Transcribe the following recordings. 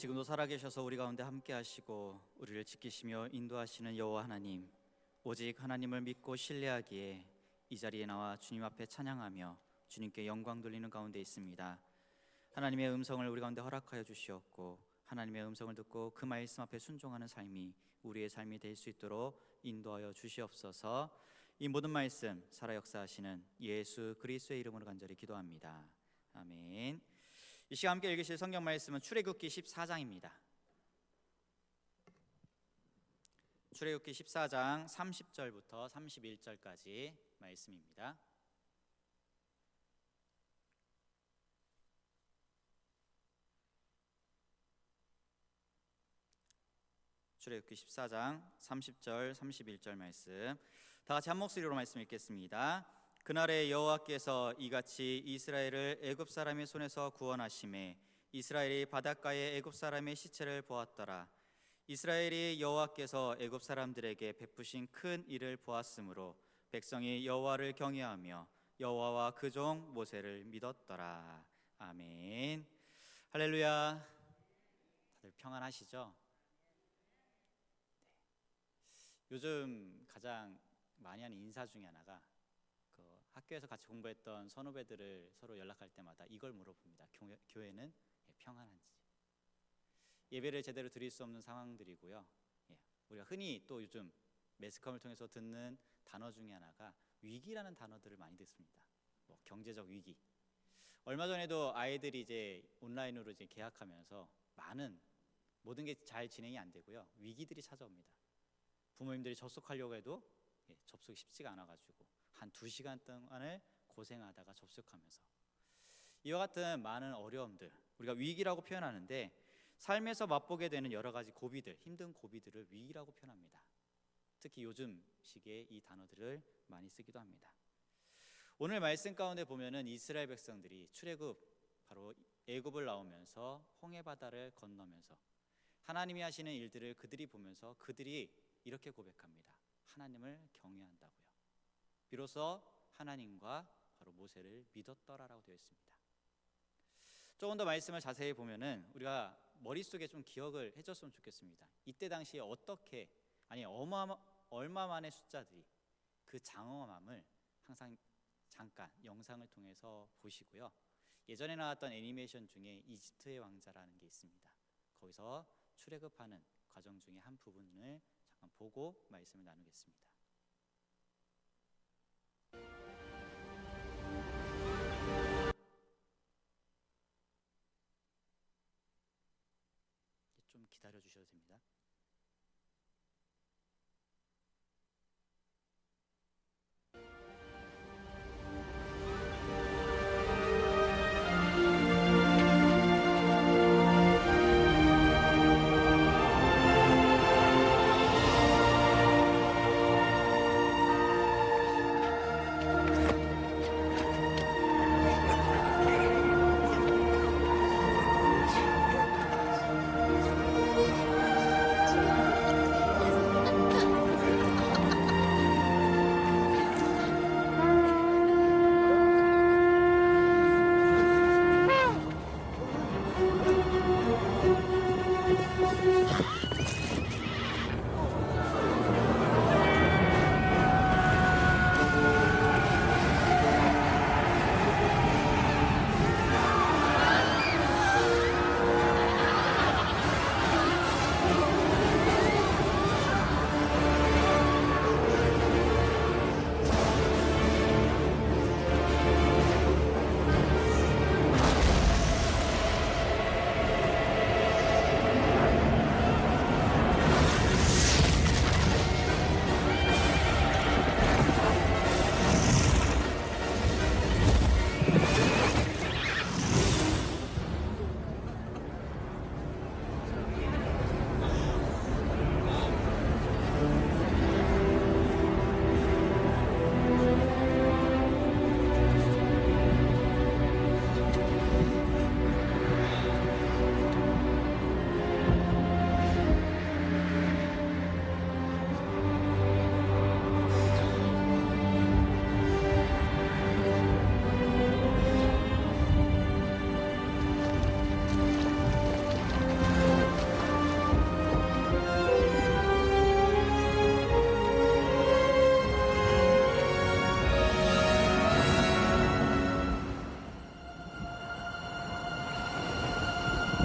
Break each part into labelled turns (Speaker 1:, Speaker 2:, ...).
Speaker 1: 지금도 살아계셔서 우리 가운데 함께 하시고 우리를 지키시며 인도하시는 여호와 하나님, 오직 하나님을 믿고 신뢰하기에 이 자리에 나와 주님 앞에 찬양하며 주님께 영광 돌리는 가운데 있습니다. 하나님의 음성을 우리 가운데 허락하여 주시옵고 하나님의 음성을 듣고 그 말씀 앞에 순종하는 삶이 우리의 삶이 될 수 있도록 인도하여 주시옵소서. 이 모든 말씀 살아 역사하시는 예수 그리스도의 이름으로 간절히 기도합니다. 아멘. 이 시간 함께 읽으실 성경 말씀은 출애굽기 14장입니다. 출애굽기 14장 30절부터 31절까지 말씀입니다. 출애굽기 14장 30절 31절 말씀, 다 같이 한 목소리로 말씀 읽겠습니다. 그날에 여호와께서 이같이 이스라엘을 애굽 사람의 손에서 구원하심에 이스라엘이 바닷가에 애굽 사람의 시체를 보았더라. 이스라엘이 여호와께서 애굽 사람들에게 베푸신 큰 일을 보았으므로 백성이 여호와를 경외하며 여호와와 그 종 모세를 믿었더라. 아멘. 할렐루야. 다들 평안하시죠? 요즘 가장 많이 하는 인사 중에 하나가 학교에서 같이 공부했던 선후배들을 서로 연락할 때마다 이걸 물어봅니다. 교회는 평안한지. 예배를 제대로 드릴 수 없는 상황들이고요. 우리가 흔히 또 요즘 매스컴을 통해서 듣는 단어 중에 하나가 위기라는 단어들을 많이 듣습니다. 경제적 위기. 얼마 전에도 아이들이 이제 온라인으로 이제 계약하면서 모든 게 잘 진행이 안 되고요. 위기들이 찾아옵니다. 부모님들이 접속하려고 해도 접속이 쉽지가 않아가지고 한 2시간 동안을 고생하다가 접속하면서 이와 같은 많은 어려움들, 우리가 위기라고 표현하는데 삶에서 맛보게 되는 여러 가지 고비들, 힘든 고비들을 위기라고 표현합니다. 특히 요즘 시기에 이 단어들을 많이 쓰기도 합니다. 오늘 말씀 가운데 보면은 이스라엘 백성들이 출애굽, 바로 애굽을 나오면서 홍해 바다를 건너면서 하나님이 하시는 일들을 그들이 보면서 그들이 이렇게 고백합니다. 하나님을 경외한다고요. 비로소 하나님과 바로 모세를 믿었더라라고 되어 있습니다. 조금 더 말씀을 자세히 보면은 우리가 머릿속에 좀 기억을 해줬으면 좋겠습니다. 이때 당시에 어떻게, 얼마만의 숫자들이 그 장엄함을 항상 잠깐 영상을 통해서 보시고요. 예전에 나왔던 애니메이션 중에 이집트의 왕자라는 게 있습니다. 거기서 출애굽하는 과정 중에 한 부분을 잠깐 보고 말씀을 나누겠습니다. 좀 기다려 주셔도 됩니다.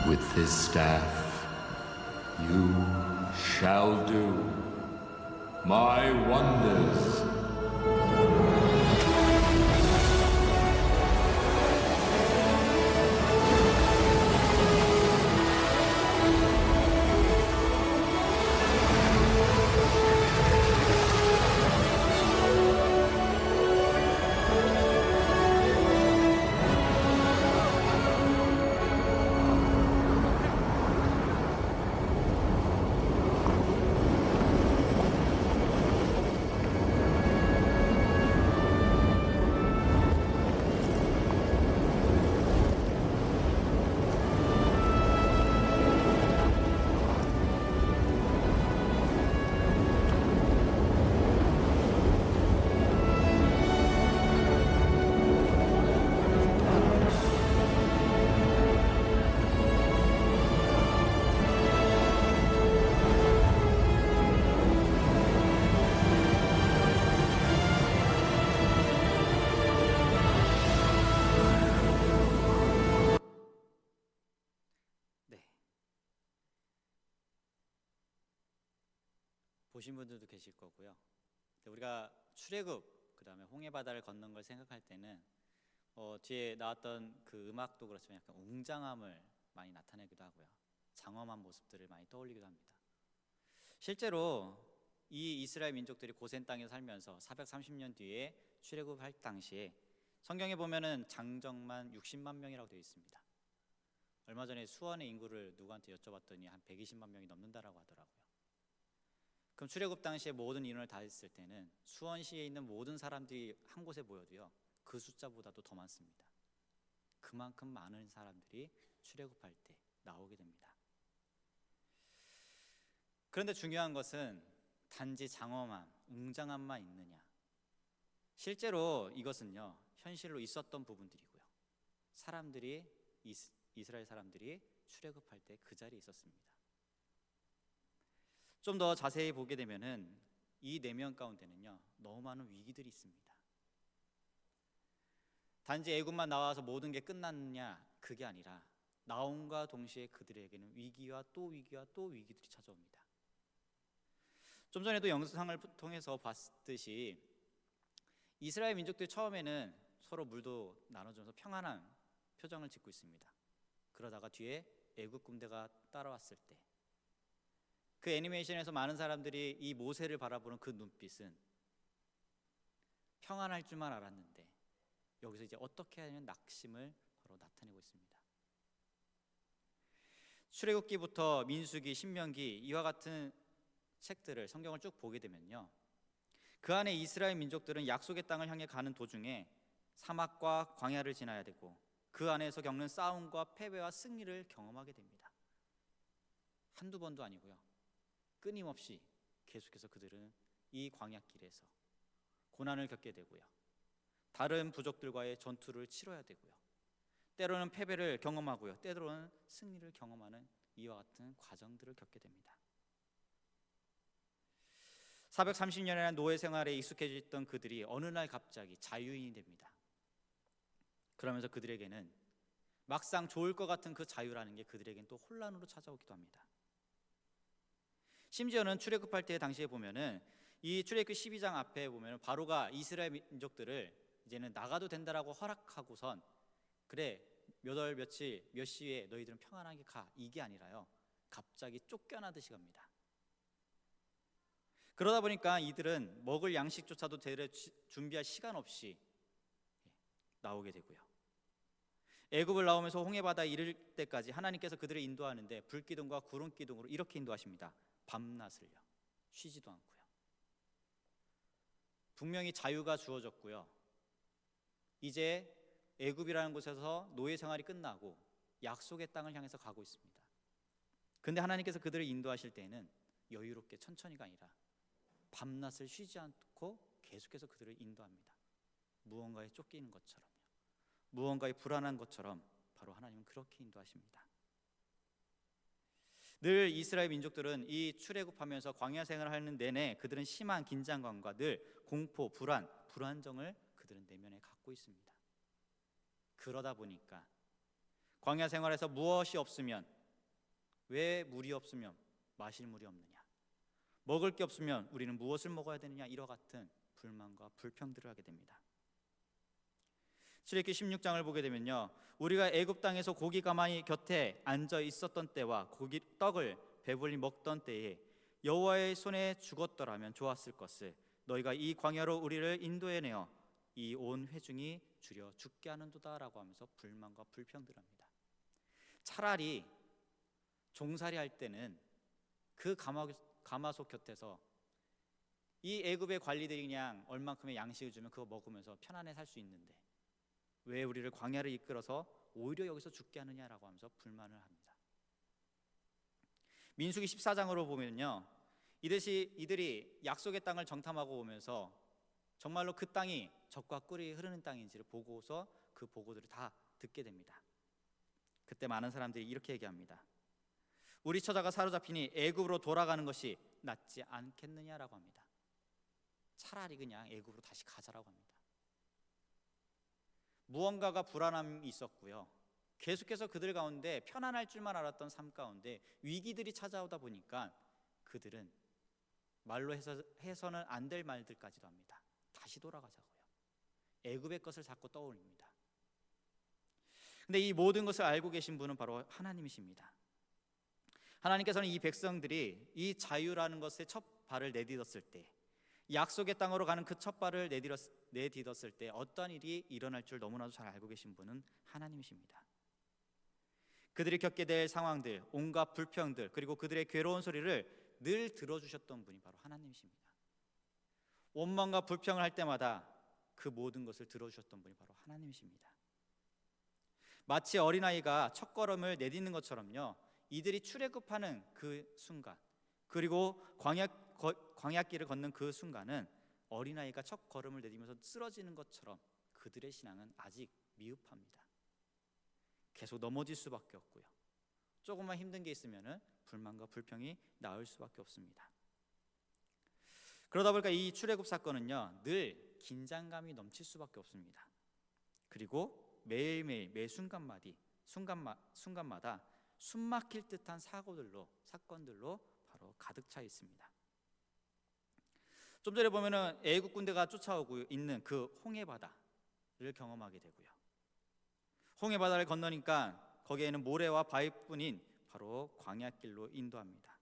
Speaker 2: with his staff, you shall do my wonders.
Speaker 1: 보신 분들도 계실 거고요. 우리가 출애굽 그다음에 홍해 바다를 건넌 걸 생각할 때는 뒤에 나왔던 그 음악도 그렇지만 약간 웅장함을 많이 나타내기도 하고요. 장엄한 모습들을 많이 떠올리기도 합니다. 실제로 이 이스라엘 민족들이 고센 땅에 살면서 430년 뒤에 출애굽할 당시에 성경에 보면은 장정만 60만 명이라고 되어 있습니다. 얼마 전에 수원의 인구를 누구한테 여쭤봤더니 한 120만 명이 넘는다라고 하더라고요. 그럼 출애굽 당시에 모든 인원을 다 했을 때는 수원시에 있는 모든 사람들이 한 곳에 모여도요, 그 숫자보다도 더 많습니다. 그만큼 많은 사람들이 출애굽할 때 나오게 됩니다. 그런데 중요한 것은 단지 장엄함, 웅장함만 있느냐? 실제로 이것은요, 현실로 있었던 부분들이고요. 이스라엘 사람들이 출애굽할 때 그 자리에 있었습니다. 좀 더 자세히 보게 되면은 이 내면 가운데는요, 너무 많은 위기들이 있습니다. 단지 애굽만 나와서 모든 게 끝났냐, 그게 아니라 나옴과 동시에 그들에게는 위기와 또 위기와 또 위기들이 찾아옵니다. 좀 전에도 영상을 통해서 봤듯이 이스라엘 민족들이 처음에는 서로 물도 나눠주면서 평안한 표정을 짓고 있습니다. 그러다가 뒤에 애굽 군대가 따라왔을 때 그 애니메이션에서 많은 사람들이 이 모세를 바라보는 그 눈빛은 평안할 줄만 알았는데 여기서 이제 어떻게 하는 낙심을 바로 나타내고 있습니다. 출애굽기부터 민수기, 신명기 이와 같은 책들을 성경을 쭉 보게 되면요, 그 안에 이스라엘 민족들은 약속의 땅을 향해 가는 도중에 사막과 광야를 지나야 되고 그 안에서 겪는 싸움과 패배와 승리를 경험하게 됩니다. 한두 번도 아니고요, 끊임없이 계속해서 그들은 이 광야길에서 고난을 겪게 되고요, 다른 부족들과의 전투를 치러야 되고요, 때로는 패배를 경험하고요, 때로는 승리를 경험하는 이와 같은 과정들을 겪게 됩니다. 430년이라는 노예 생활에 익숙해져 있던 그들이 어느 날 갑자기 자유인이 됩니다. 그러면서 그들에게는 막상 좋을 것 같은 그 자유라는 게 그들에게는 또 혼란으로 찾아오기도 합니다. 심지어는 출애굽할 때 당시에 보면은 이 출애굽 12장 앞에 보면은 바로가 이스라엘 민족들을 이제는 나가도 된다라고 허락하고선 그래 몇 월 며칠 몇 시에 너희들은 평안하게 가, 이게 아니라요, 갑자기 쫓겨나듯이 갑니다. 그러다 보니까 이들은 먹을 양식조차도 제대로 준비할 시간 없이 나오게 되고요, 애굽을 나오면서 홍해바다에 이를 때까지 하나님께서 그들을 인도하는데 불기둥과 구름기둥으로 이렇게 인도하십니다. 밤낮을요, 쉬지도 않고요. 분명히 자유가 주어졌고요, 이제 애굽이라는 곳에서 노예 생활이 끝나고 약속의 땅을 향해서 가고 있습니다. 근데 하나님께서 그들을 인도하실 때에는 여유롭게 천천히가 아니라 밤낮을 쉬지 않고 계속해서 그들을 인도합니다. 무언가에 쫓기는 것처럼요, 무언가에 불안한 것처럼 바로 하나님은 그렇게 인도하십니다. 늘 이스라엘 민족들은 이 출애굽하면서 광야 생활을 하는 내내 그들은 심한 긴장감과 늘 공포, 불안정을 그들은 내면에 갖고 있습니다. 그러다 보니까 광야 생활에서 무엇이 없으면 왜 물이 없으면 마실 물이 없느냐? 먹을 게 없으면 우리는 무엇을 먹어야 되느냐? 이와 같은 불만과 불평들을 하게 됩니다. 출애굽기 16장을 보게 되면요, 우리가 애굽 땅에서 고기 가마니 곁에 앉아 있었던 때와 고기 떡을 배불리 먹던 때에 여호와의 손에 죽었더라면 좋았을 것을 너희가 이 광야로 우리를 인도해내어 이 온 회중이 줄여 죽게 하는도다라고 하면서 불만과 불평들을 합니다. 차라리 종살이 할 때는 그 가마솥 곁에서 이 애굽의 관리들이 그냥 얼만큼의 양식을 주면 그거 먹으면서 편안해 살 수 있는데 왜 우리를 광야를 이끌어서 오히려 여기서 죽게 하느냐라고 하면서 불만을 합니다. 민수기 14장으로 보면요, 이들이 약속의 땅을 정탐하고 오면서 정말로 그 땅이 젖과 꿀이 흐르는 땅인지를 보고서 그 보고들을 다 듣게 됩니다. 그때 많은 사람들이 이렇게 얘기합니다. 우리 처자가 사로잡히니 애굽으로 돌아가는 것이 낫지 않겠느냐라고 합니다. 차라리 그냥 애굽으로 다시 가자라고 합니다. 무언가가 불안함이 있었고요, 계속해서 그들 가운데 편안할 줄만 알았던 삶 가운데 위기들이 찾아오다 보니까 그들은 말로 해서는 안 될 말들까지도 합니다. 다시 돌아가자고요. 애굽의 것을 자꾸 떠올립니다. 근데 이 모든 것을 알고 계신 분은 바로 하나님이십니다. 하나님께서는 이 백성들이 이 자유라는 것에 첫 발을 내딛었을 때, 약속의 땅으로 가는 그 첫 발을 내딛었을 때 어떠한 일이 일어날 줄 너무나도 잘 알고 계신 분은 하나님이십니다. 그들이 겪게 될 상황들, 온갖 불평들, 그리고 그들의 괴로운 소리를 늘 들어주셨던 분이 바로 하나님이십니다. 원망과 불평을 할 때마다 그 모든 것을 들어주셨던 분이 바로 하나님이십니다. 마치 어린아이가 첫걸음을 내딛는 것처럼요, 이들이 출애굽하는 그 순간, 그리고 광야길을 걷는 그 순간은 어린아이가 첫 걸음을 내딛으면서 쓰러지는 것처럼 그들의 신앙은 아직 미흡합니다. 계속 넘어질 수밖에 없고요, 조금만 힘든 게 있으면 불만과 불평이 나올 수밖에 없습니다. 그러다 보니까 이 출애굽 사건은요, 늘 긴장감이 넘칠 수밖에 없습니다. 그리고 매일매일 매 순간마다 숨막힐 듯한 사건들로 바로 가득 차 있습니다. 좀 전에 보면은 애국 군대가 쫓아오고 있는 그 홍해 바다를 경험하게 되고요, 홍해 바다를 건너니까 거기에는 모래와 바위뿐인 바로 광야길로 인도합니다.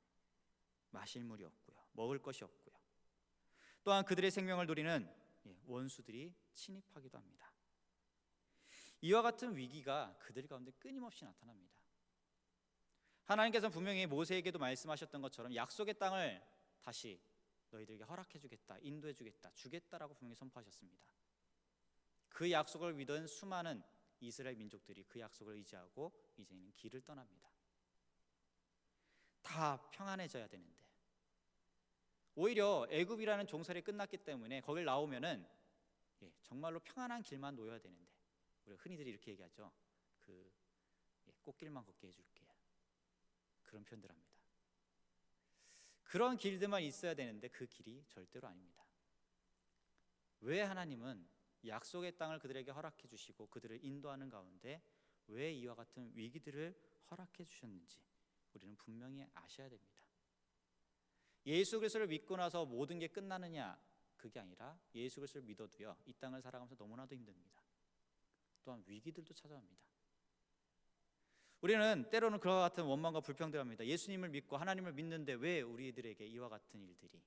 Speaker 1: 마실 물이 없고요, 먹을 것이 없고요, 또한 그들의 생명을 노리는 원수들이 침입하기도 합니다. 이와 같은 위기가 그들 가운데 끊임없이 나타납니다. 하나님께서는 분명히 모세에게도 말씀하셨던 것처럼 약속의 땅을 다시 너희들에게 허락해 주겠다, 인도해 주겠다, 주겠다라고 분명히 선포하셨습니다. 그 약속을 믿은 수많은 이스라엘 민족들이 그 약속을 의지하고 이제는 길을 떠납니다. 다 평안해져야 되는데 오히려 애굽이라는 종살이 끝났기 때문에 거길 나오면은 정말로 평안한 길만 놓여야 되는데, 우리가 흔히들 이렇게 얘기하죠. 꽃길만 걷게 해줄게, 그런 표현들 합니다. 그런 길들만 있어야 되는데 그 길이 절대로 아닙니다. 왜 하나님은 약속의 땅을 그들에게 허락해 주시고 그들을 인도하는 가운데 왜 이와 같은 위기들을 허락해 주셨는지 우리는 분명히 아셔야 됩니다. 예수 그리스도를 믿고 나서 모든 게 끝나느냐, 그게 아니라 예수 그리스도를 믿어도요, 이 땅을 살아가면서 너무나도 힘듭니다. 또한 위기들도 찾아옵니다. 우리는 때로는 그와 같은 원망과 불평들 합니다. 예수님을 믿고 하나님을 믿는데 왜 우리들에게 이와 같은 일들이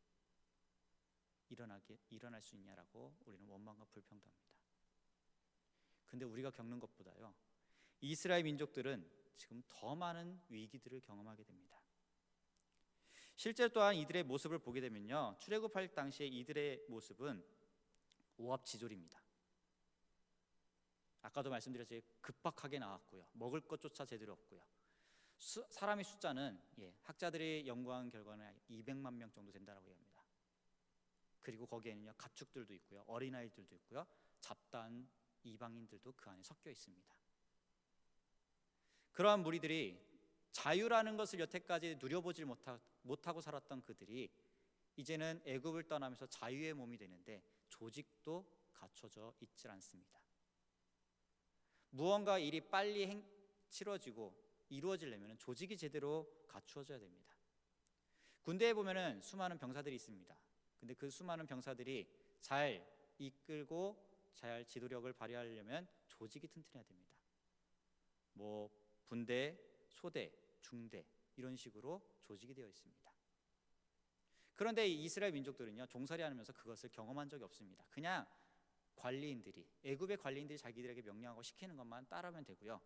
Speaker 1: 일어날 수 있냐라고 우리는 원망과 불평도 합니다. 근데 우리가 겪는 것보다요, 이스라엘 민족들은 지금 더 많은 위기들을 경험하게 됩니다. 실제 또한 이들의 모습을 보게 되면요, 출애굽할 당시에 이들의 모습은 오합지졸입니다. 아까도 말씀드렸듯이 급박하게 나왔고요, 먹을 것조차 제대로 없고요, 사람의 숫자는 학자들이 연구한 결과는 200만 명 정도 된다고 합니다. 그리고 거기에는요, 가축들도 있고요, 어린아이들도 있고요, 잡다한 이방인들도 그 안에 섞여 있습니다. 그러한 무리들이 자유라는 것을 여태까지 누려보질 못하고 살았던 그들이 이제는 애굽을 떠나면서 자유의 몸이 되는데 조직도 갖춰져 있질 않습니다. 무언가 일이 빨리 치러지고 이루어지려면 조직이 제대로 갖추어져야 됩니다. 군대에 보면은 수많은 병사들이 있습니다. 근데 그 수많은 병사들이 잘 이끌고 잘 지도력을 발휘하려면 조직이 튼튼해야 됩니다. 뭐 분대, 소대, 중대 이런 식으로 조직이 되어 있습니다. 그런데 이 이스라엘 민족들은요, 종살이 하면서 그것을 경험한 적이 없습니다. 그냥 관리인들이, 애굽의 관리인들이 자기들에게 명령하고 시키는 것만 따르면 되고요,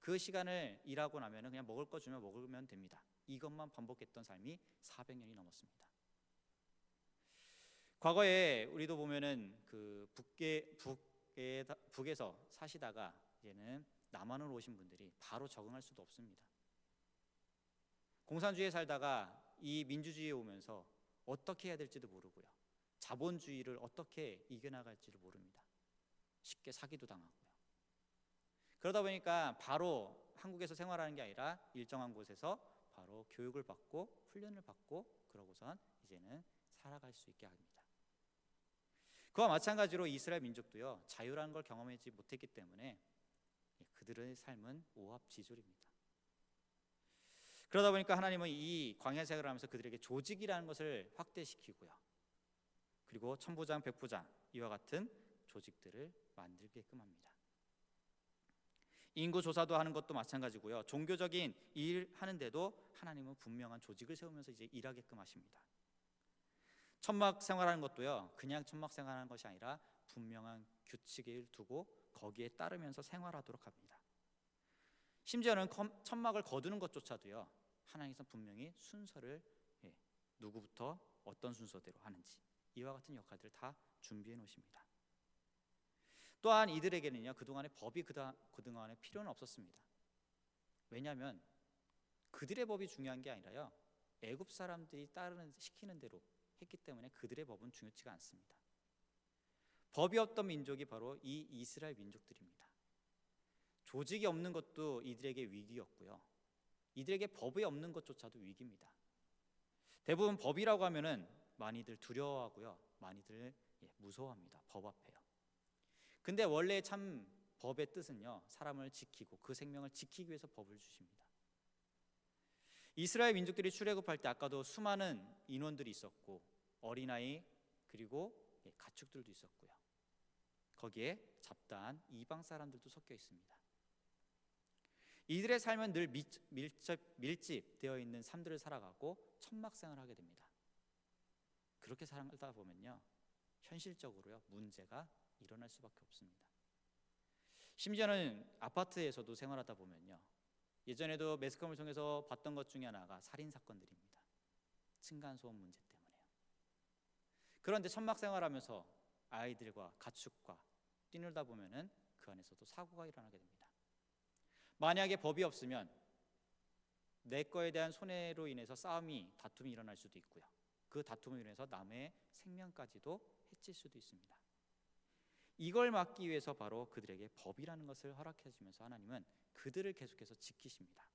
Speaker 1: 그 시간을 일하고 나면 그냥 먹을 거 주면 먹으면 됩니다. 이것만 반복했던 삶이 400년이 넘었습니다. 과거에 우리도 보면은 그 북에서 사시다가 이제는 남한으로 오신 분들이 바로 적응할 수도 없습니다. 공산주의에 살다가 이 민주주의에 오면서 어떻게 해야 될지도 모르고요, 자본주의를 어떻게 이겨나갈지를 모릅니다. 쉽게 사기도 당하고요. 그러다 보니까 바로 한국에서 생활하는 게 아니라 일정한 곳에서 바로 교육을 받고 훈련을 받고 그러고선 이제는 살아갈 수 있게 합니다. 그와 마찬가지로 이스라엘 민족도요, 자유라는 걸 경험하지 못했기 때문에 그들의 삶은 오합지졸입니다. 그러다 보니까 하나님은 이 광야 생활을 하면서 그들에게 조직이라는 것을 확대시키고요, 그리고 천부장, 백부장 이와 같은 조직들을 만들게끔 합니다. 인구 조사도 하는 것도 마찬가지고요, 종교적인 일 하는데도 하나님은 분명한 조직을 세우면서 이제 일하게끔 하십니다. 천막 생활하는 것도요, 그냥 천막 생활하는 것이 아니라 분명한 규칙을 두고 거기에 따르면서 생활하도록 합니다. 심지어는 천막을 거두는 것조차도요, 하나님께서 분명히 순서를 누구부터 어떤 순서대로 하는지 이와 같은 역할들을 다 준비해 놓으십니다. 또한 이들에게는요, 그동안의 법이 그동안에 필요는 없었습니다. 왜냐하면 그들의 법이 중요한 게 아니라요, 애굽 사람들이 시키는 대로 했기 때문에 그들의 법은 중요치가 않습니다. 법이 없던 민족이 바로 이 이스라엘 민족들입니다. 조직이 없는 것도 이들에게 위기였고요, 이들에게 법이 없는 것조차도 위기입니다. 대부분 법이라고 하면은 많이들 두려워하고요, 많이들 무서워합니다. 법 앞에요. 근데 원래 참 법의 뜻은요, 사람을 지키고 그 생명을 지키기 위해서 법을 주십니다. 이스라엘 민족들이 출애굽할 때 아까도 수많은 인원들이 있었고 어린아이 그리고 가축들도 있었고요, 거기에 잡다한 이방 사람들도 섞여 있습니다. 이들의 삶은 늘 밀집되어 있는 삶들을 살아가고 천막 생활을 하게 됩니다. 그렇게 살다 보면요, 현실적으로요, 문제가 일어날 수밖에 없습니다. 심지어는 아파트에서도 생활하다 보면요, 예전에도 매스컴을 통해서 봤던 것 중에 하나가 살인 사건들입니다. 층간소음 문제 때문에요. 그런데 천막 생활하면서 아이들과 가축과 뛰놀다 보면은 그 안에서도 사고가 일어나게 됩니다. 만약에 법이 없으면 내 거에 대한 손해로 인해서 다툼이 일어날 수도 있고요, 그 다툼으로 인해서 남의 생명까지도 해칠 수도 있습니다. 이걸 막기 위해서 바로 그들에게 법이라는 것을 허락해 주면서 하나님은 그들을 계속해서 지키십니다.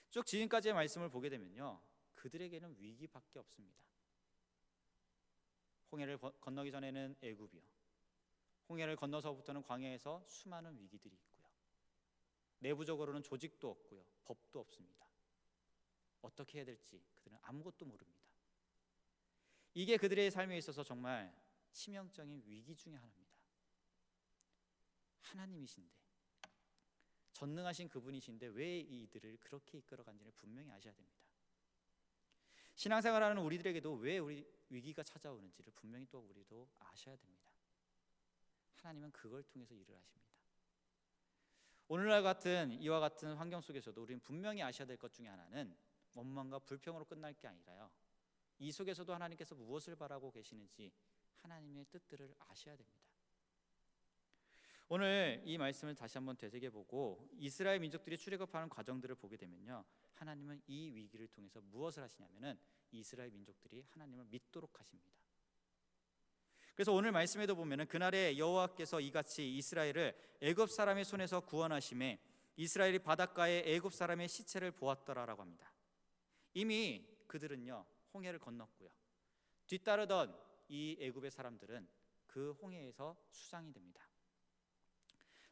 Speaker 1: 쭉 지금까지의 말씀을 보게 되면요, 그들에게는 위기밖에 없습니다. 홍해를 건너기 전에는 애굽이요, 홍해를 건너서부터는 광야에서 수많은 위기들이 있고요, 내부적으로는 조직도 없고요, 법도 없습니다. 어떻게 해야 될지 그들은 아무것도 모릅니다. 이게 그들의 삶에 있어서 정말 치명적인 위기 중에 하나입니다. 하나님이신데, 전능하신 그분이신데 왜 이들을 그렇게 이끌어간지를 분명히 아셔야 됩니다. 신앙생활하는 우리들에게도 왜 우리 위기가 찾아오는지를 분명히 또 우리도 아셔야 됩니다. 하나님은 그걸 통해서 일을 하십니다. 오늘날 같은 이와 같은 환경 속에서도 우리는 분명히 아셔야 될 것 중에 하나는 원망과 불평으로 끝날 게 아니라요, 이 속에서도 하나님께서 무엇을 바라고 계시는지 하나님의 뜻들을 아셔야 됩니다. 오늘 이 말씀을 다시 한번 되새겨보고 이스라엘 민족들이 출애굽하는 과정들을 보게 되면요, 하나님은 이 위기를 통해서 무엇을 하시냐면은 이스라엘 민족들이 하나님을 믿도록 하십니다. 그래서 오늘 말씀에도 보면은 그날에 여호와께서 이같이 이스라엘을 애굽 사람의 손에서 구원하심에 이스라엘이 바닷가에 애굽 사람의 시체를 보았더라라고 합니다. 이미 그들은요, 홍해를 건넜고요, 뒤따르던 이 애굽의 사람들은 그 홍해에서 수장이 됩니다.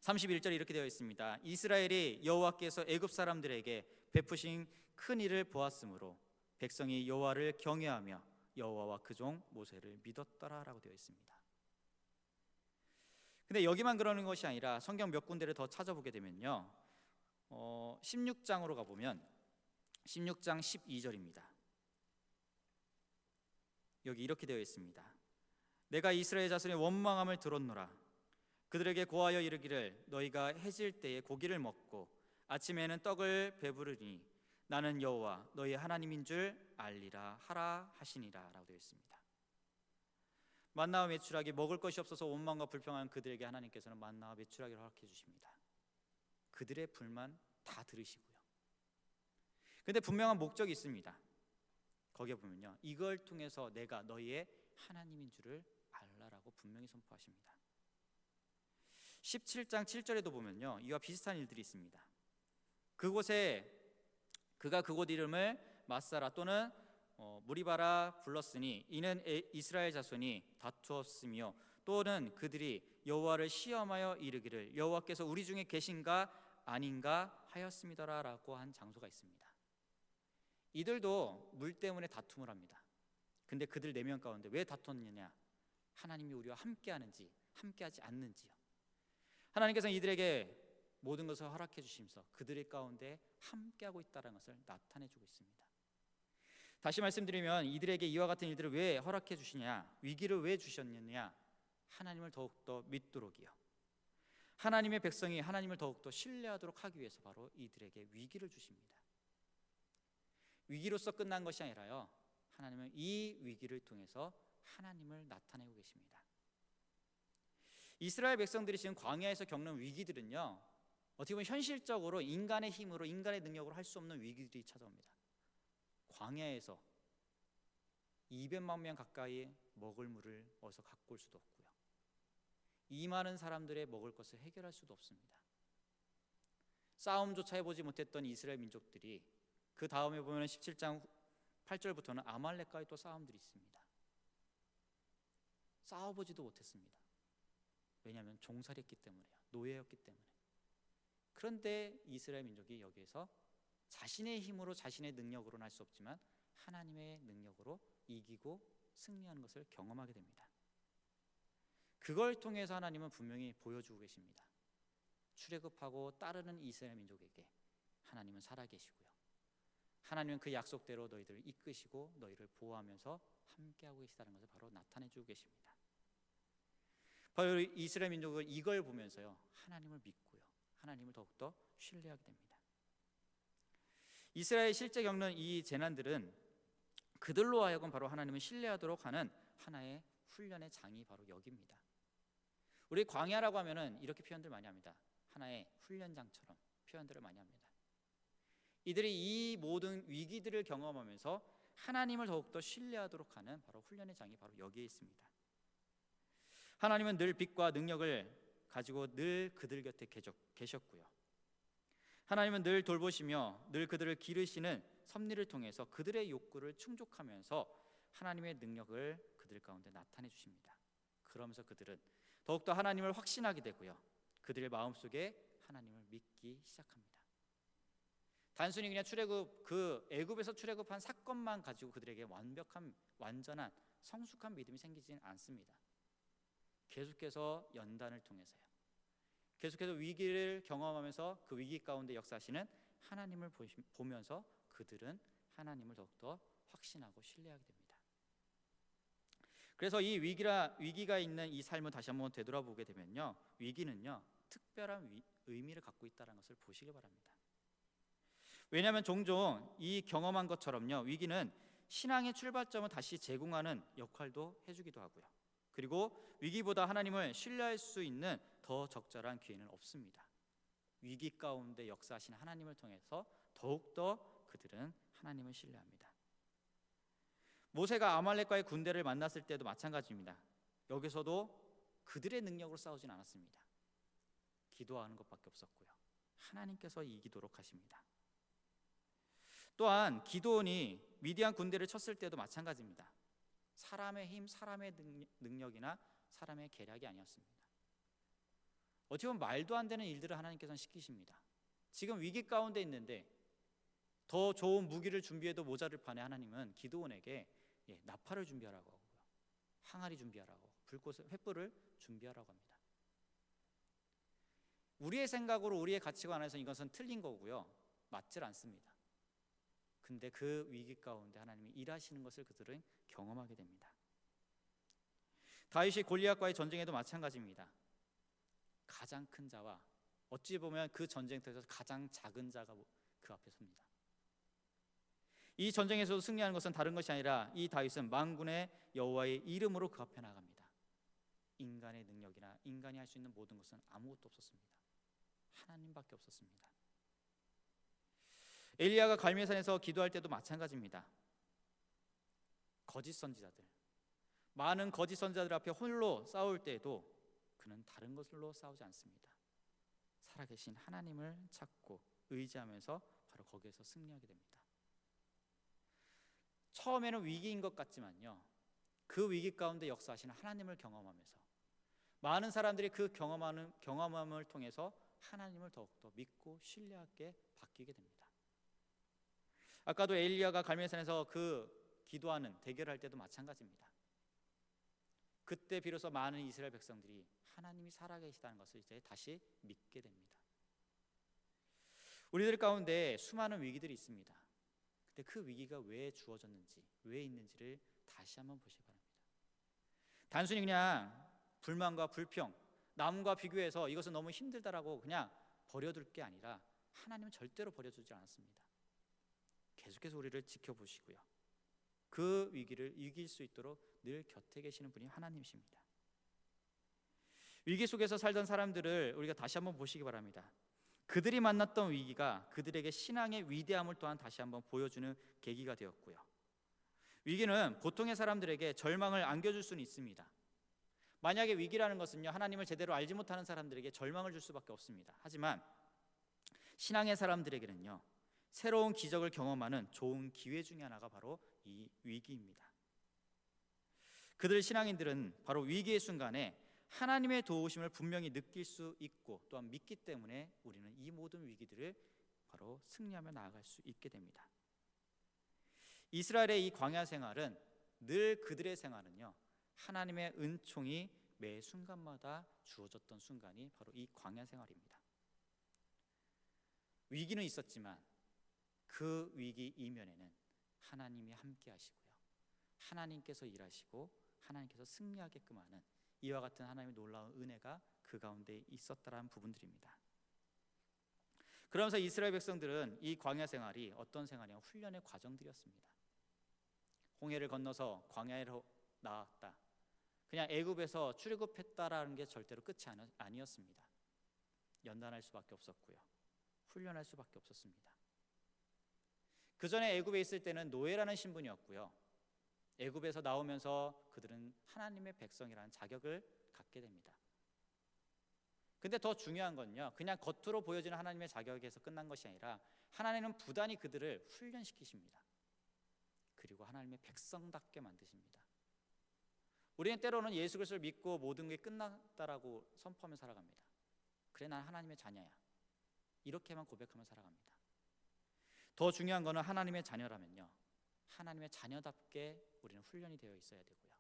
Speaker 1: 31절에 이렇게 되어 있습니다. 이스라엘이 여호와께서 애굽 사람들에게 베푸신 큰 일을 보았으므로 백성이 여호와를 경외하며 여호와와 그 종 모세를 믿었더라라고 되어 있습니다. 근데 여기만 그러는 것이 아니라 성경 몇 군데를 더 찾아보게 되면요, 16장으로 가보면 16장 12절입니다. 여기 이렇게 되어 있습니다. 내가 이스라엘 자손의 원망함을 들었노라. 그들에게 고하여 이르기를 너희가 해질 때에 고기를 먹고 아침에는 떡을 배부르니 나는 여호와 너희 하나님인 줄 알리라 하라 하시니라 라고 되어 있습니다. 만나와 메추라기, 먹을 것이 없어서 원망과 불평한 그들에게 하나님께서는 만나와 메추라기를 허락해 주십니다. 그들의 불만 다 들으시고요. 근데 분명한 목적이 있습니다. 거기에 보면요, 이걸 통해서 내가 너희의 하나님인 줄을 알라라고 분명히 선포하십니다. 17장 7절에도 보면요, 이와 비슷한 일들이 있습니다. 그곳에 그가 그곳 이름을 마사라 또는 무리바라 불렀으니 이는 이스라엘 자손이 다투었으며 또는 그들이 여호와를 시험하여 이르기를 여호와께서 우리 중에 계신가 아닌가 하였음이더라라고 한 장소가 있습니다. 이들도 물 때문에 다툼을 합니다. 근데 그들 4명 가운데 왜 다퉜느냐? 하나님이 우리와 함께하는지 함께하지 않는지요. 하나님께서는 이들에게 모든 것을 허락해 주시면서 그들의 가운데 함께하고 있다는 것을 나타내 주고 있습니다. 다시 말씀드리면 이들에게 이와 같은 일들을 왜 허락해 주시냐, 위기를 왜 주셨느냐? 하나님을 더욱더 믿도록이요, 하나님의 백성이 하나님을 더욱더 신뢰하도록 하기 위해서 바로 이들에게 위기를 주십니다. 위기로서 끝난 것이 아니라요, 하나님은 이 위기를 통해서 하나님을 나타내고 계십니다. 이스라엘 백성들이 지금 광야에서 겪는 위기들은요, 어떻게 보면 현실적으로 인간의 힘으로 인간의 능력으로 할 수 없는 위기들이 찾아옵니다. 광야에서 200만 명 가까이 먹을 물을 어디서 갖고 올 수도 없고요, 이 많은 사람들의 먹을 것을 해결할 수도 없습니다. 싸움조차 해보지 못했던 이스라엘 민족들이 그 다음에 보면 17장 8절부터는 아말렉과의 또 싸움들이 있습니다. 싸워보지도 못했습니다. 왜냐하면 종살이했기 때문에요, 노예였기 때문에. 그런데 이스라엘 민족이 여기에서 자신의 힘으로 자신의 능력으로는 할 수 없지만 하나님의 능력으로 이기고 승리하는 것을 경험하게 됩니다. 그걸 통해서 하나님은 분명히 보여주고 계십니다. 출애굽하고 따르는 이스라엘 민족에게 하나님은 살아계시고요, 하나님은 그 약속대로 너희들을 이끄시고 너희를 보호하면서 함께하고 계시다는 것을 바로 나타내주고 계십니다. 바로 이스라엘 민족은 이걸 보면서요, 하나님을 믿고요, 하나님을 더욱더 신뢰하게 됩니다. 이스라엘이 실제 겪는 이 재난들은 그들로 하여금 바로 하나님을 신뢰하도록 하는 하나의 훈련의 장이 바로 여기입니다. 우리 광야라고 하면은 이렇게 표현들 많이 합니다. 하나의 훈련장처럼 표현들을 많이 합니다. 이들이 이 모든 위기들을 경험하면서 하나님을 더욱더 신뢰하도록 하는 바로 훈련의 장이 바로 여기에 있습니다. 하나님은 늘 빛과 능력을 가지고 늘 그들 곁에 계셨고요, 하나님은 늘 돌보시며 늘 그들을 기르시는 섭리를 통해서 그들의 욕구를 충족하면서 하나님의 능력을 그들 가운데 나타내 주십니다. 그러면서 그들은 더욱더 하나님을 확신하게 되고요, 그들의 마음속에 하나님을 믿기 시작합니다. 단순히 그냥 그 애굽에서 출애굽한 사건만 가지고 그들에게 완벽한 완전한 성숙한 믿음이 생기지는 않습니다. 계속해서 연단을 통해서요, 계속해서 위기를 경험하면서 그 위기 가운데 역사하시는 하나님을 보면서 그들은 하나님을 더욱더 확신하고 신뢰하게 됩니다. 그래서 이 위기가 있는 이 삶을 다시 한번 되돌아보게 되면요, 위기는요 특별한 의미를 갖고 있다는 것을 보시기 바랍니다. 왜냐하면 종종 이 경험한 것처럼요, 위기는 신앙의 출발점을 다시 제공하는 역할도 해주기도 하고요, 그리고 위기보다 하나님을 신뢰할 수 있는 더 적절한 기회는 없습니다. 위기 가운데 역사하시는 하나님을 통해서 더욱더 그들은 하나님을 신뢰합니다. 모세가 아말렉과의 군대를 만났을 때도 마찬가지입니다. 여기서도 그들의 능력으로 싸우진 않았습니다. 기도하는 것밖에 없었고요, 하나님께서 이기도록 하십니다. 또한 기드온이 미디안 군대를 쳤을 때도 마찬가지입니다. 사람의 힘, 사람의 능력이나 사람의 계략이 아니었습니다. 어떻게 보면 말도 안 되는 일들을 하나님께서는 시키십니다. 지금 위기 가운데 있는데 더 좋은 무기를 준비해도 모자를 판에 하나님은 기드온에게 나팔을 준비하라고 하고요, 항아리 준비하라고, 횃불을 준비하라고 합니다. 우리의 생각으로, 우리의 가치관 안에서 이것은 틀린 거고요, 맞질 않습니다. 근데 그 위기 가운데 하나님이 일하시는 것을 그들은 경험하게 됩니다. 다윗이 골리앗과의 전쟁에도 마찬가지입니다. 가장 큰 자와 어찌 보면 그 전쟁터에서 가장 작은 자가 그 앞에 섭니다. 이 전쟁에서 승리하는 것은 다른 것이 아니라 이 다윗은 만군의 여호와의 이름으로 그 앞에 나갑니다. 인간의 능력이나 인간이 할 수 있는 모든 것은 아무것도 없었습니다. 하나님밖에 없었습니다. 엘리야가 갈멜산에서 기도할 때도 마찬가지입니다. 거짓 선지자들, 많은 거짓 선지자들 앞에 홀로 싸울 때에도 그는 다른 것으로 싸우지 않습니다. 살아계신 하나님을 찾고 의지하면서 바로 거기에서 승리하게 됩니다. 처음에는 위기인 것 같지만요, 그 위기 가운데 역사하시는 하나님을 경험하면서 많은 사람들이 그 경험함을 통해서 하나님을 더욱더 믿고 신뢰하게 바뀌게 됩니다. 아까도 엘리야가 갈멜산에서 그 기도하는 대결할 때도 마찬가지입니다. 그때 비로소 많은 이스라엘 백성들이 하나님이 살아계시다는 것을 이제 다시 믿게 됩니다. 우리들 가운데 수많은 위기들이 있습니다. 근데 그 위기가 왜 주어졌는지, 왜 있는지를 다시 한번 보시기 바랍니다. 단순히 그냥 불만과 불평, 남과 비교해서 이것은 너무 힘들다라고 그냥 버려둘 게 아니라 하나님은 절대로 버려두지 않았습니다. 계속해서 우리를 지켜보시고요, 그 위기를 이길 수 있도록 늘 곁에 계시는 분이 하나님이십니다. 위기 속에서 살던 사람들을 우리가 다시 한번 보시기 바랍니다. 그들이 만났던 위기가 그들에게 신앙의 위대함을 또한 다시 한번 보여주는 계기가 되었고요, 위기는 보통의 사람들에게 절망을 안겨줄 수는 있습니다. 만약에 위기라는 것은요, 하나님을 제대로 알지 못하는 사람들에게 절망을 줄 수밖에 없습니다. 하지만 신앙의 사람들에게는요, 새로운 기적을 경험하는 좋은 기회 중에 하나가 바로 이 위기입니다. 그들 신앙인들은 바로 위기의 순간에 하나님의 도우심을 분명히 느낄 수 있고 또한 믿기 때문에 우리는 이 모든 위기들을 바로 승리하며 나아갈 수 있게 됩니다. 이스라엘의 이 광야 생활은 늘 그들의 생활은요, 하나님의 은총이 매 순간마다 주어졌던 순간이 바로 이 광야 생활입니다. 위기는 있었지만 그 위기 이면에는 하나님이 함께 하시고요, 하나님께서 일하시고 하나님께서 승리하게끔 하는 이와 같은 하나님의 놀라운 은혜가 그 가운데 있었다라는 부분들입니다. 그러면서 이스라엘 백성들은 이 광야 생활이 어떤 생활이냐, 훈련의 과정들이었습니다. 홍해를 건너서 광야로 나왔다, 그냥 애굽에서 출애굽했다라는 게 절대로 끝이 아니었습니다. 연단할 수밖에 없었고요, 훈련할 수밖에 없었습니다. 그 전에 애굽에 있을 때는 노예라는 신분이었고요, 애굽에서 나오면서 그들은 하나님의 백성이라는 자격을 갖게 됩니다. 근데 더 중요한 건요, 그냥 겉으로 보여지는 하나님의 자격에서 끝난 것이 아니라 하나님은 부단히 그들을 훈련시키십니다. 그리고 하나님의 백성답게 만드십니다. 우리는 때로는 예수 그리스도를 믿고 모든 게 끝났다라고 선포하며 살아갑니다. 그래, 난 하나님의 자녀야, 이렇게만 고백하며 살아갑니다. 더 중요한 것은 하나님의 자녀라면요, 하나님의 자녀답게 우리는 훈련이 되어 있어야 되고요,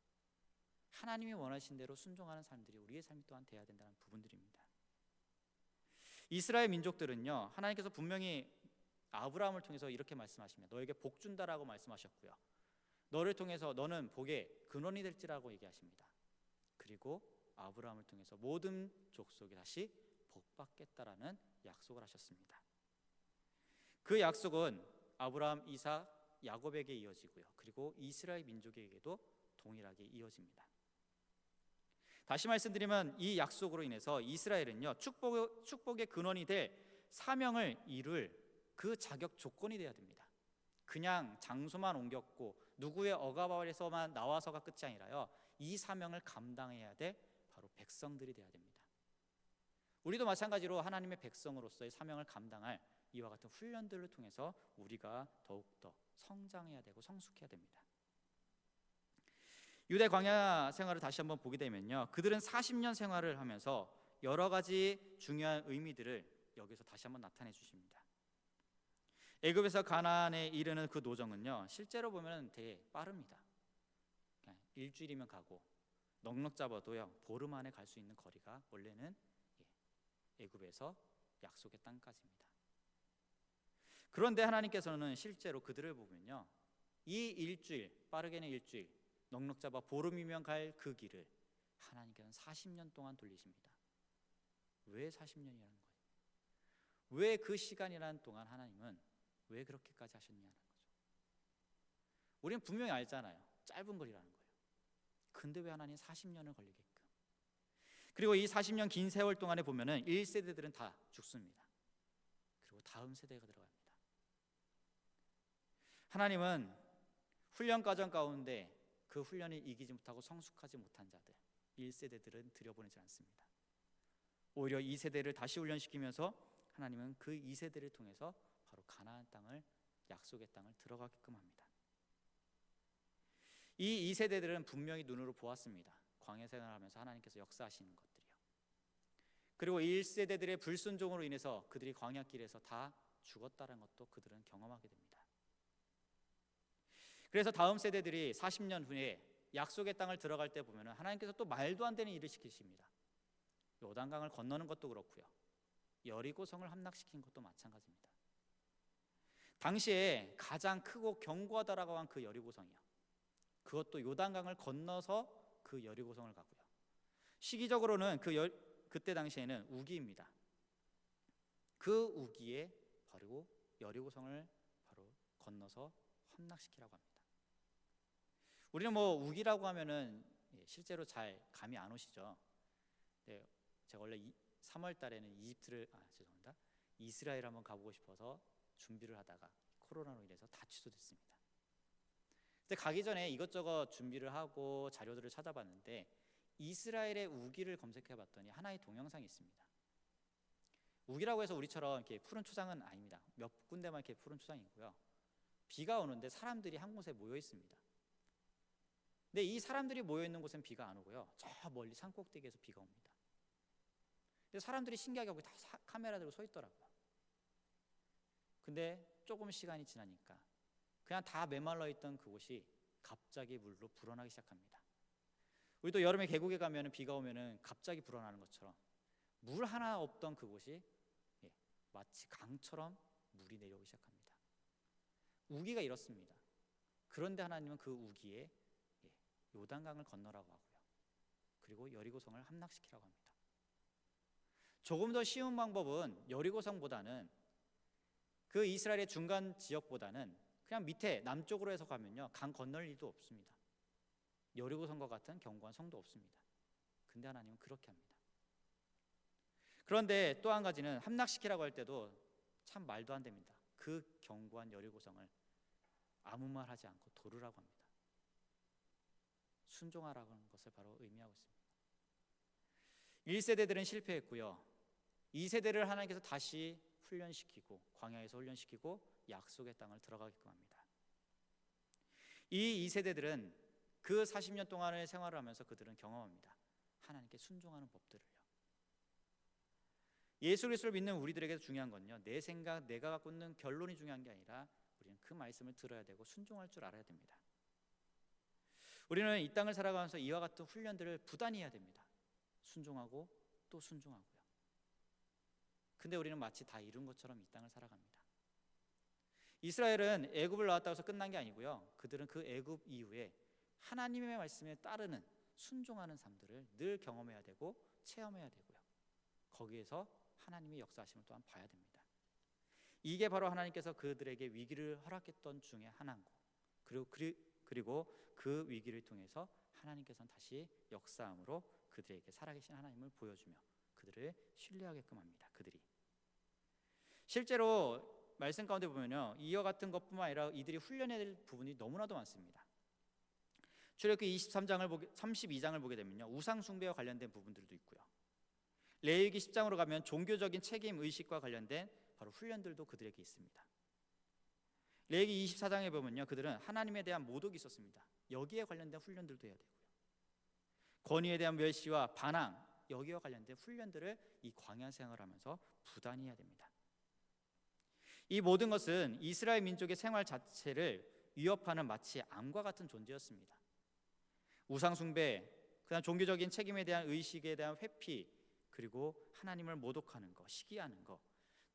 Speaker 1: 하나님이 원하신 대로 순종하는 사람들이 우리의 삶이 또한 되어야 된다는 부분들입니다. 이스라엘 민족들은요, 하나님께서 분명히 아브라함을 통해서 이렇게 말씀하십니다. 너에게 복 준다라고 말씀하셨고요, 너를 통해서 너는 복의 근원이 될지라고 얘기하십니다. 그리고 아브라함을 통해서 모든 족속이 다시 복받겠다라는 약속을 하셨습니다. 그 약속은 아브라함, 이삭, 야곱에게 이어지고요, 그리고 이스라엘 민족에게도 동일하게 이어집니다. 다시 말씀드리면 이 약속으로 인해서 이스라엘은요, 축복의 근원이 될 사명을 이룰 그 자격 조건이 되어야 됩니다. 그냥 장소만 옮겼고 누구의 억압 아래서만 나와서가 끝이 아니라요, 이 사명을 감당해야 될 바로 백성들이 되어야 됩니다. 우리도 마찬가지로 하나님의 백성으로서의 사명을 감당할 이와 같은 훈련들을 통해서 우리가 더욱더 성장해야 되고 성숙해야 됩니다. 유대 광야 생활을 다시 한번 보게 되면요, 그들은 40년 생활을 하면서 여러 가지 중요한 의미들을 여기서 다시 한번 나타내 주십니다. 애굽에서 가나안에 이르는 그 노정은요, 실제로 보면 되게 빠릅니다. 그냥 일주일이면 가고 넉넉 잡아도요 보름 안에 갈 수 있는 거리가 원래는 애굽에서 약속의 땅까지입니다. 그런데 하나님께서는 실제로 그들을 보면요, 이 일주일, 빠르게는 일주일, 넉넉 잡아 보름이면 갈 그 길을 하나님께서는 40년 동안 돌리십니다. 왜 40년이라는 거예요? 왜 그 시간이라는 동안 하나님은 왜 그렇게까지 하셨냐는 거죠. 우리는 분명히 알잖아요, 짧은 거리라는 거예요. 근데 왜 하나님 40년을 걸리게끔? 그리고 이 40년 긴 세월 동안에 보면은 1세대들은 다 죽습니다. 그리고 다음 세대가 들어갑니다. 하나님은 훈련 과정 가운데 그 훈련을 이기지 못하고 성숙하지 못한 자들 1세대들은 들여보내지 않습니다. 오히려 2세대를 다시 훈련시키면서 하나님은 그 2세대를 통해서 바로 가나안 땅을, 약속의 땅을 들어가게끔 합니다. 이 2세대들은 분명히 눈으로 보았습니다. 광야 생활하면서 하나님께서 역사하시는 것들이요. 그리고 1세대들의 불순종으로 인해서 그들이 광야길에서 다 죽었다는 것도 그들은 경험하게 됩니다. 그래서 다음 세대들이 40년 후에 약속의 땅을 들어갈 때 보면 하나님께서 또 말도 안 되는 일을 시키십니다. 요단강을 건너는 것도 그렇고요, 여리고성을 함락시킨 것도 마찬가지입니다. 당시에 가장 크고 견고하다라고 한 그 여리고성이요, 그것도 요단강을 건너서 그 여리고성을 가고요, 시기적으로는 그때 당시에는 우기입니다. 그 우기에 바로 여리고성을 바로 건너서 함락시키라고 합니다. 우리는 뭐 우기라고 하면은 실제로 잘 감이 안 오시죠. 네, 제가 원래 3월 달에는 이스라엘 한번 가보고 싶어서 준비를 하다가 코로나로 인해서 다 취소됐습니다. 근데 가기 전에 이것저것 준비를 하고 자료들을 찾아봤는데 이스라엘의 우기를 검색해봤더니 하나의 동영상이 있습니다. 우기라고 해서 우리처럼 이렇게 푸른 초장은 아닙니다. 몇 군데만 이렇게 푸른 초장이고요, 비가 오는데 사람들이 한 곳에 모여 있습니다. 근데 이 사람들이 모여 있는 곳엔 비가 안 오고요, 저 멀리 산 꼭대기에서 비가 옵니다. 그래서 사람들이 신기하게 거기 다 카메라 들고 서 있더라고요. 근데 조금 시간이 지나니까 그냥 다 메말라 있던 그곳이 갑자기 물로 불어나기 시작합니다. 우리도 여름에 계곡에 가면 비가 오면 갑자기 불어나는 것처럼 물 하나 없던 그곳이 마치 강처럼 물이 내려오기 시작합니다. 우기가 이렇습니다. 그런데 하나님은 그 우기에 요단강을 건너라고 하고요, 그리고 여리고성을 함락시키라고 합니다. 조금 더 쉬운 방법은 여리고성보다는 그 이스라엘의 중간 지역보다는 그냥 밑에 남쪽으로 해서 가면요, 강 건널 일도 없습니다. 여리고성과 같은 견고한 성도 없습니다. 근데 하나님은 그렇게 합니다. 그런데 또 한 가지는 함락시키라고 할 때도 참 말도 안 됩니다. 그 견고한 여리고성을 아무 말 하지 않고 도르라고 합니다. 순종하라는 것을 바로 의미하고 있습니다. 1세대들은 실패했고요, 2세대를 하나님께서 다시 훈련시키고 광야에서 훈련시키고 약속의 땅을 들어가게끔 합니다. 이 2세대들은 그 40년 동안의 생활을 하면서 그들은 경험합니다. 하나님께 순종하는 법들을요. 예수 그리스도를 믿는 우리들에게 중요한 건요, 내 생각, 내가 갖고 있는 결론이 중요한 게 아니라 우리는 그 말씀을 들어야 되고 순종할 줄 알아야 됩니다. 우리는 이 땅을 살아가면서 이와 같은 훈련들을 부단히 해야 됩니다. 순종하고 또 순종하고요. 근데 우리는 마치 다 이룬 것처럼 이 땅을 살아갑니다. 이스라엘은 애굽을 나왔다고 해서 끝난 게 아니고요, 그들은 그 애굽 이후에 하나님의 말씀에 따르는 순종하는 삶들을 늘 경험해야 되고 체험해야 되고요, 거기에서 하나님의 역사하심을 또한 봐야 됩니다. 이게 바로 하나님께서 그들에게 위기를 허락했던 중에 하나고, 그리고 그 위기를 통해서 하나님께서는 다시 역사함으로 그들에게 살아계신 하나님을 보여주며 그들을 신뢰하게끔 합니다. 그들이 실제로 말씀 가운데 보면요, 이와 같은 것뿐만 아니라 이들이 훈련해야 될 부분이 너무나도 많습니다. 출애굽기 32장을 보게 되면요, 우상 숭배와 관련된 부분들도 있고요, 레위기 10장으로 가면 종교적인 책임 의식과 관련된 바로 훈련들도 그들에게 있습니다. 레위기 24장에 보면요, 그들은 하나님에 대한 모독이 있었습니다. 여기에 관련된 훈련들도 해야 되고요, 권위에 대한 멸시와 반항, 여기와 관련된 훈련들을 이 광야 생활하면서 부단히 해야 됩니다. 이 모든 것은 이스라엘 민족의 생활 자체를 위협하는 마치 암과 같은 존재였습니다. 우상 숭배, 그다음 종교적인 책임에 대한 의식에 대한 회피, 그리고 하나님을 모독하는 것, 시기하는 것,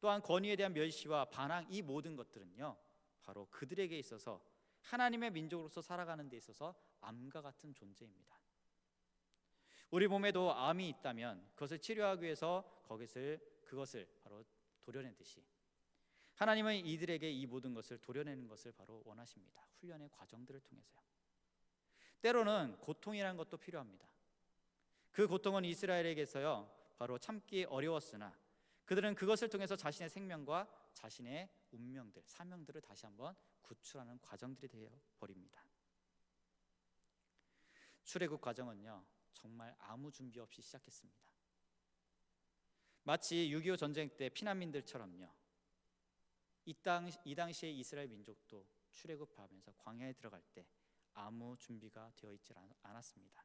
Speaker 1: 또한 권위에 대한 멸시와 반항, 이 모든 것들은요 바로 그들에게 있어서 하나님의 민족으로서 살아가는 데 있어서 암과 같은 존재입니다. 우리 몸에도 암이 있다면 그것을 치료하기 위해서 그것을 바로 도려내듯이 하나님은 이들에게 이 모든 것을 도려내는 것을 바로 원하십니다. 훈련의 과정들을 통해서요. 때로는 고통이라는 것도 필요합니다. 그 고통은 이스라엘에게서요 바로 참기 어려웠으나 그들은 그것을 통해서 자신의 생명과 자신의 운명들, 사명들을 다시 한번 구출하는 과정들이 되어 버립니다. 출애굽 과정은요 정말 아무 준비 없이 시작했습니다. 마치 6.25 전쟁 때 피난민들처럼요 이 당시의 이스라엘 민족도 출애굽하면서 광야에 들어갈 때 아무 준비가 되어 있지 않았습니다.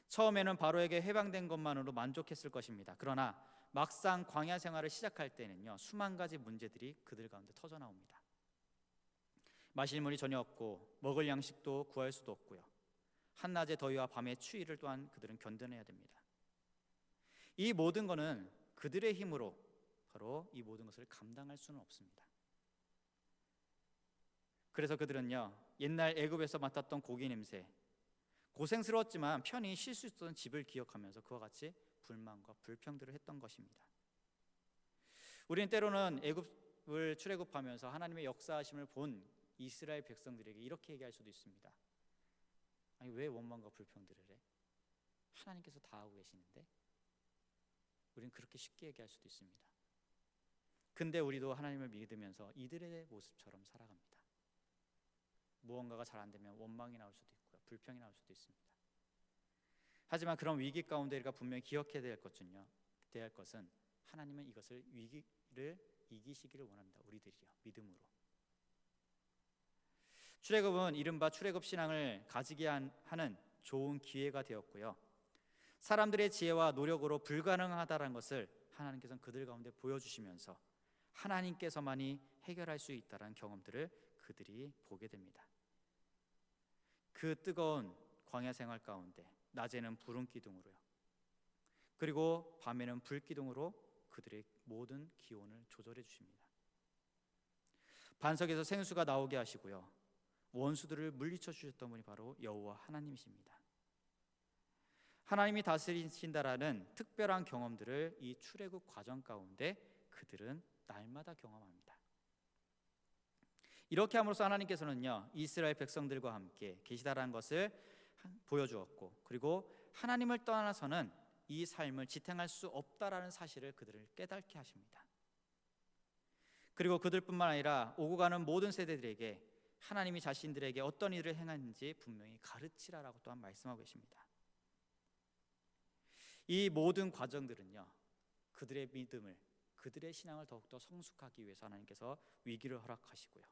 Speaker 1: 처음에는 바로에게 해방된 것만으로 만족했을 것입니다. 그러나 막상 광야 생활을 시작할 때는요 수만 가지 문제들이 그들 가운데 터져 나옵니다. 마실 물이 전혀 없고 먹을 양식도 구할 수도 없고요, 한낮의 더위와 밤의 추위를 또한 그들은 견뎌내야 됩니다. 이 모든 것은 그들의 힘으로 바로 이 모든 것을 감당할 수는 없습니다. 그래서 그들은요 옛날 애굽에서 맡았던 고기 냄새, 고생스러웠지만 편히 쉴 수 있었던 집을 기억하면서 그와 같이 불만과 불평들을 했던 것입니다. 우리는 때로는 애굽을 출애굽하면서 하나님의 역사하심을 본 이스라엘 백성들에게 이렇게 얘기할 수도 있습니다. 아니 왜 원망과 불평들을 해? 하나님께서 다 하고 계시는데? 우리는 그렇게 쉽게 얘기할 수도 있습니다. 근데 우리도 하나님을 믿으면서 이들의 모습처럼 살아갑니다. 무언가가 잘 안 되면 원망이 나올 수도 있고요, 불평이 나올 수도 있습니다. 하지만 그런 위기 가운데 우리가 분명히 기억해야 될 것은 하나님은 이것을 위기를 이기시기를 원합니다. 우리들이요 믿음으로. 출애굽은 이른바 출애굽 신앙을 가지게 하는 좋은 기회가 되었고요, 사람들의 지혜와 노력으로 불가능하다는 것을 하나님께서는 그들 가운데 보여주시면서 하나님께서만이 해결할 수 있다는 경험들을 그들이 보게 됩니다. 그 뜨거운 광야 생활 가운데 낮에는 구름 기둥으로요, 그리고 밤에는 불 기둥으로 그들의 모든 기온을 조절해 주십니다. 반석에서 생수가 나오게 하시고요, 원수들을 물리쳐 주셨던 분이 바로 여호와 하나님이십니다. 하나님이 다스리신다라는 특별한 경험들을 이 출애굽 과정 가운데 그들은 날마다 경험합니다. 이렇게 함으로써 하나님께서는요 이스라엘 백성들과 함께 계시다라는 것을 보여주었고, 그리고 하나님을 떠나서는 이 삶을 지탱할 수 없다라는 사실을 그들을 깨닫게 하십니다. 그리고 그들뿐만 아니라 오고 가는 모든 세대들에게 하나님이 자신들에게 어떤 일을 행하는지 분명히 가르치라라고 또한 말씀하고 계십니다. 이 모든 과정들은요 그들의 믿음을, 그들의 신앙을 더욱더 성숙하기 위해서 하나님께서 위기를 허락하시고요,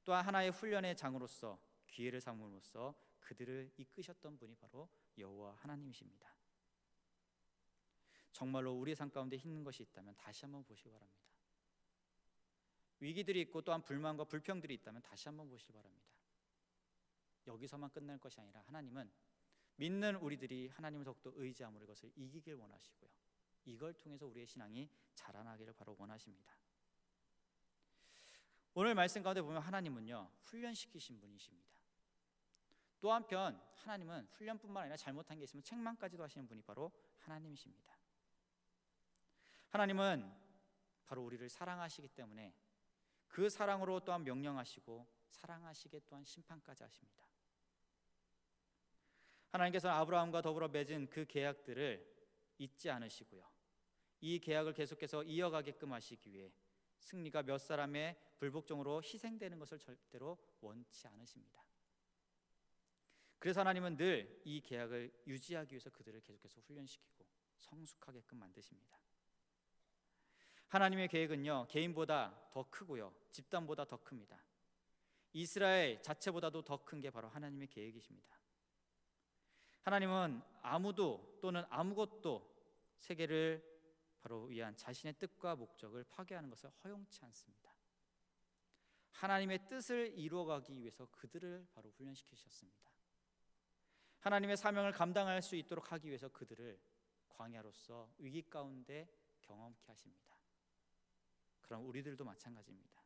Speaker 1: 또한 하나의 훈련의 장으로서 기회를 삼음으로써 그들을 이끄셨던 분이 바로 여호와 하나님이십니다. 정말로 우리의 삶 가운데 힘든 것이 있다면 다시 한번 보시기 바랍니다. 위기들이 있고 또한 불만과 불평들이 있다면 다시 한번 보시기 바랍니다. 여기서만 끝날 것이 아니라 하나님은 믿는 우리들이 하나님을 더욱더 의지함으로 이것을 이기길 원하시고요, 이걸 통해서 우리의 신앙이 자라나기를 바로 원하십니다. 오늘 말씀 가운데 보면 하나님은요 훈련시키신 분이십니다. 또 한편 하나님은 훈련뿐만 아니라 잘못한 게 있으면 책망까지도 하시는 분이 바로 하나님이십니다. 하나님은 바로 우리를 사랑하시기 때문에 그 사랑으로 또한 명령하시고 사랑하시게 또한 심판까지 하십니다. 하나님께서는 아브라함과 더불어 맺은 그 계약들을 잊지 않으시고요, 이 계약을 계속해서 이어가게끔 하시기 위해 승리가 몇 사람의 불복종으로 희생되는 것을 절대로 원치 않으십니다. 그래서 하나님은 늘 이 계약을 유지하기 위해서 그들을 계속해서 훈련시키고 성숙하게끔 만드십니다. 하나님의 계획은요 개인보다 더 크고요, 집단보다 더 큽니다. 이스라엘 자체보다도 더 큰 게 바로 하나님의 계획이십니다. 하나님은 아무도 또는 아무것도 세계를 바로 위한 자신의 뜻과 목적을 파괴하는 것을 허용치 않습니다. 하나님의 뜻을 이루어가기 위해서 그들을 바로 훈련시키셨습니다. 하나님의 사명을 감당할 수 있도록 하기 위해서 그들을 광야로서 위기 가운데 경험케 하십니다. 그럼 우리들도 마찬가지입니다.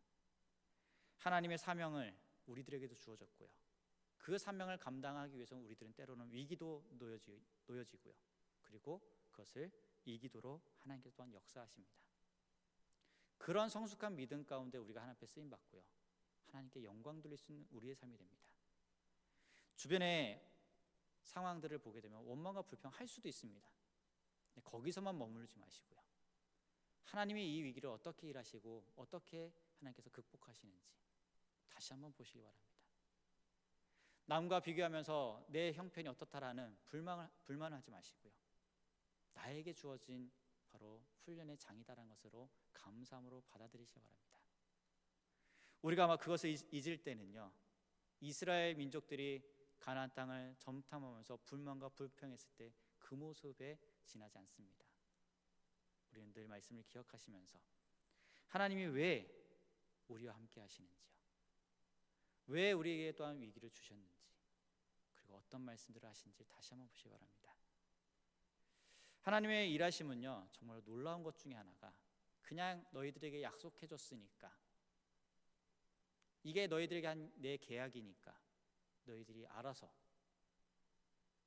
Speaker 1: 하나님의 사명을 우리들에게도 주어졌고요, 그 사명을 감당하기 위해서 우리들은 때로는 위기도 놓여지고요, 그리고 그것을 이기도록 하나님께서 또한 역사하십니다. 그런 성숙한 믿음 가운데 우리가 하나님 앞에 쓰임 받고요, 하나님께 영광 돌릴 수 있는 우리의 삶이 됩니다. 주변의 상황들을 보게 되면 원망과 불평할 수도 있습니다. 거기서만 머무르지 마시고요, 하나님이 이 위기를 어떻게 일하시고 어떻게 하나님께서 극복하시는지 다시 한번 보시기 바랍니다. 남과 비교하면서 내 형편이 어떻다라는 불만을 하지 마시고요, 나에게 주어진 바로 훈련의 장이다라는 것으로 감사함으로 받아들이시기 바랍니다. 우리가 아마 그것을 잊을 때는요, 이스라엘 민족들이 가나안 땅을 점탐하면서 불만과 불평했을 때 그 모습에 지나지 않습니다. 우리는 늘 말씀을 기억하시면서 하나님이 왜 우리와 함께 하시는지요, 왜 우리에게 또한 위기를 주셨는지, 그리고 어떤 말씀들을 하시는지 다시 한번 보시기 바랍니다. 하나님의 일하심은요, 정말 놀라운 것 중에 하나가 그냥 너희들에게 약속해 줬으니까, 이게 너희들에게 한 내 계약이니까 너희들이 알아서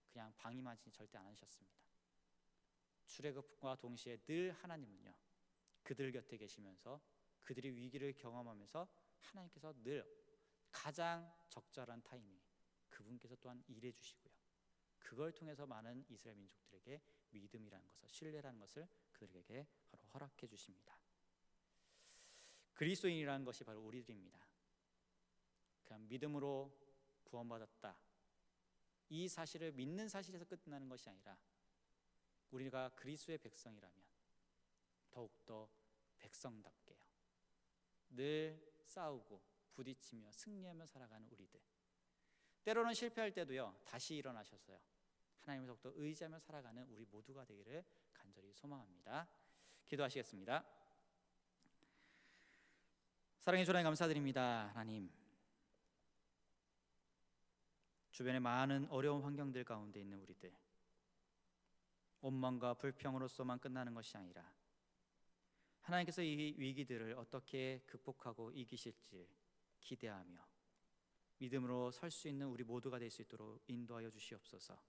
Speaker 1: 그냥 방임하지 절대 안 하셨습니다. 출애굽과 동시에 늘 하나님은요, 그들 곁에 계시면서 그들이 위기를 경험하면서 하나님께서 늘 가장 적절한 타이밍 그분께서 또한 일해 주시고요, 그걸 통해서 많은 이스라엘 민족들에게 믿음이라는 것을, 신뢰라는 것을 그들에게 바로 허락해 주십니다. 그리스도인이라는 것이 바로 우리들입니다. 그냥 믿음으로 구원받았다, 이 사실을 믿는 사실에서 끝나는 것이 아니라 우리가 그리스도의 백성이라면 더욱더 백성답게요, 늘 싸우고 부딪히며 승리하며 살아가는 우리들, 때로는 실패할 때도요 다시 일어나셔서요 하나님을 더욱더 의지하며 살아가는 우리 모두가 되기를 간절히 소망합니다. 기도하시겠습니다. 사랑해 주님 감사드립니다. 하나님, 주변에 많은 어려운 환경들 가운데 있는 우리들, 원망과 불평으로서만 끝나는 것이 아니라 하나님께서 이 위기들을 어떻게 극복하고 이기실지 기대하며 믿음으로 설 수 있는 우리 모두가 될 수 있도록 인도하여 주시옵소서.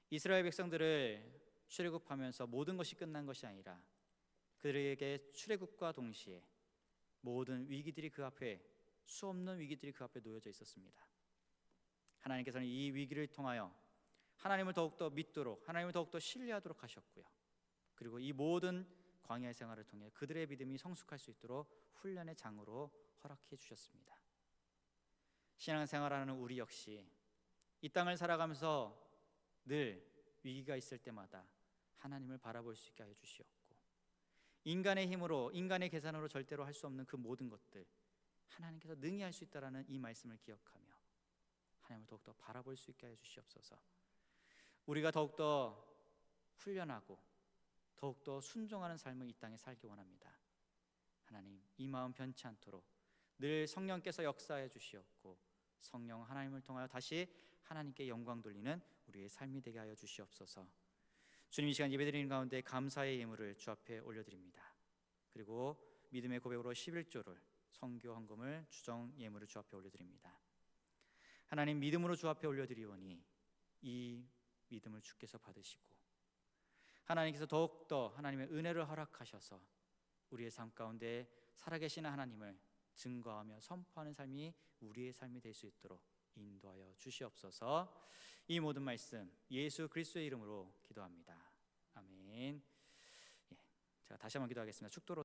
Speaker 1: 이스라엘 백성들을 출애굽하면서 모든 것이 끝난 것이 아니라 그들에게 출애굽과 동시에 모든 위기들이 그 앞에, 수없는 위기들이 그 앞에 놓여져 있었습니다. 하나님께서는 이 위기를 통하여 하나님을 더욱더 믿도록, 하나님을 더욱더 신뢰하도록 하셨고요, 그리고 이 모든 광야의 생활을 통해 그들의 믿음이 성숙할 수 있도록 훈련의 장으로 허락해 주셨습니다. 신앙생활하는 우리 역시 이 땅을 살아가면서 늘 위기가 있을 때마다 하나님을 바라볼 수 있게 하여 주시옵고, 인간의 힘으로, 인간의 계산으로 절대로 할 수 없는 그 모든 것들 하나님께서 능히 할 수 있다라는 이 말씀을 기억하며 하나님을 더욱더 바라볼 수 있게 하여 주시옵소서. 우리가 더욱더 훈련하고 더욱더 순종하는 삶을 이 땅에 살기 원합니다. 하나님, 이 마음 변치 않도록 늘 성령께서 역사해 주시옵고, 성령 하나님을 통하여 다시 하나님께 영광 돌리는 우리의 삶이 되게 하여 주시옵소서. 주님, 이 시간 예배드리는 가운데 감사의 예물을 주 앞에 올려드립니다. 그리고 믿음의 고백으로 11조를, 성교 헌금을, 주정 예물을 주 앞에 올려드립니다. 하나님, 믿음으로 주 앞에 올려드리오니 이 믿음을 주께서 받으시고 하나님께서 더욱더 하나님의 은혜를 허락하셔서 우리의 삶 가운데 살아계시는 하나님을 증거하며 선포하는 삶이 우리의 삶이 될 수 있도록 인도하여 주시옵소서. 이 모든 말씀 예수 그리스도의 이름으로 기도합니다. 아멘. 제가 다시 한번 기도하겠습니다. 축도로